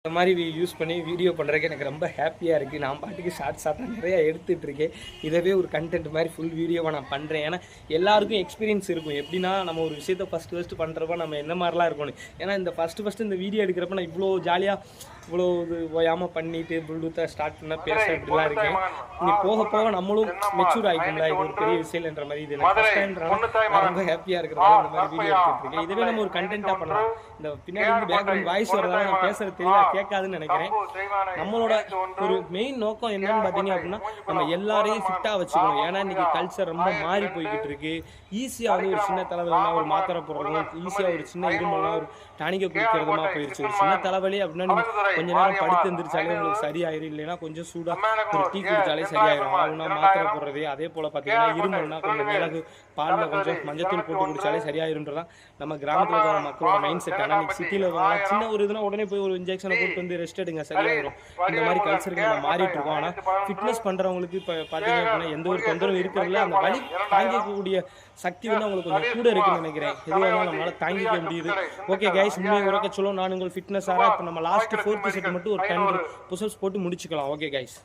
இந்த மாதிரி யூஸ் பண்ணி வீடியோ பண்ணுறதுக்கு எனக்கு ரொம்ப ஹாப்பியாக இருக்குது. நான் பாட்டுக்கு ஷார்ட்ஸாக நிறையா எடுத்துகிட்ருக்கேன். இதவே ஒரு கண்டென்ட் மாதிரி ஃபுல் வீடியோவாக நான் பண்ணுறேன். ஏன்னா எல்லாருக்கும் எக்ஸ்பீரியன்ஸ் இருக்கும். எப்படின்னா நம்ம ஒரு விஷயத்தை ஃபஸ்ட்டு பண்ணுறப்ப நம்ம என்ன மாதிரிலாம் இருக்கணும். ஏன்னா இந்த ஃபஸ்ட்டு இந்த வீடியோ எடுக்கிறப்ப நான் இவ்வளோ ஜாலியாக இவ்வளோ இது ஓயாமல் பண்ணிவிட்டு ப்ளூடூத்தை ஸ்டார்ட் பண்ணால் பேச இப்படிலாம் இருக்கேன். நீ போக போக நம்மளும் மெச்சூர் ஆகிக்கும்ல, இது ஒரு பெரிய விஷயம்ன்ற மாதிரி. இது எனக்கு ஃபஸ்ட் டைம்ன்றனால நான் ரொம்ப ஹாப்பியாக இருக்கிறதால இந்த மாதிரி வீடியோ எடுத்துகிட்ருக்கேன். இதுவே நம்ம ஒரு கண்டென்ட்டாக பண்ணலாம். இந்த பின்னாடி வந்து பேக்ரவுண்ட் வாய்ஸ் வரதால நான் பேசுகிறது தெளிவாக கேட்காதுன்னு நினைக்கிறேன். நம்மளோட ஒரு மெயின் நோக்கம் என்னன்னு பார்த்தீங்க அப்படின்னா, நம்ம எல்லாரையும் ஃபிட்டாக வச்சுக்கணும். ஏன்னா இன்றைக்கி கல்ச்சர் ரொம்ப மாறி போய்கிட்டு இருக்கு. ஈஸியாக வந்து ஒரு சின்ன தலைவலினா ஒரு மாத்திரை போடுறதும், ஈஸியாக ஒரு சின்ன இருமல்னா ஒரு டானிக்கை குடிக்கிறதுமா போயிடுச்சு. ஒரு சின்ன தலைவலி அப்படின்னா நீங்கள் கொஞ்ச நேரம் படுத்து எழுந்திரிச்சாலே உங்களுக்கு சரியாயிரும். இல்லைன்னா கொஞ்சம் சூடாக ஒரு டீ குடிச்சாலே சரியாயிரும். ஆகுனா மாத்திரை போடுறது. அதே போல் பார்த்தீங்கன்னா இருமல்னா கொஞ்சம் மிளகு பாலில் கொஞ்சம் மஞ்சத்தூள் போட்டு குடிச்சாலே சரியாயிருன்றதான் நம்ம கிராமத்தில் இருக்கிற மக்களோட மைண்ட் செட். ஆனால் இன்னைக்கு சிட்டியில் இருக்கவங்க சின்ன ஒரு இதுனா உடனே போய் ஒரு இன்ஜெக்ஷனை போட்டு வந்து ரெஸ்ட் எடுங்க சரியாயிரும். இந்த மாதிரி கல்ச்சருக்கு நம்ம மாறிட்டு இருக்கோம். ஆனால் ஃபிட்னஸ் பண்ணுறவங்களுக்கு இப்போ பார்த்தீங்க அப்படின்னா எந்த ஒரு தொந்தரவும் இருக்கிறதுல அந்த வலி தாங்கிக்கக்கூடிய சக்தி வந்து அவங்களுக்கு கொஞ்சம் கூட இருக்குன்னு நினைக்கிறேன். எதுவாக நம்மளால் தாங்கிக்க முடியுது. ஓகே கைஸ், உண்மையை உறக்க சொல்லும். நான் உங்கள் ஃபிட்னஸ் ஆரா இப்போ நம்ம லாஸ்ட் 4th செட் மட்டும் ஒரு 10 புஷப்ஸ் போட்டு முடிச்சுக்கலாம். Okay guys.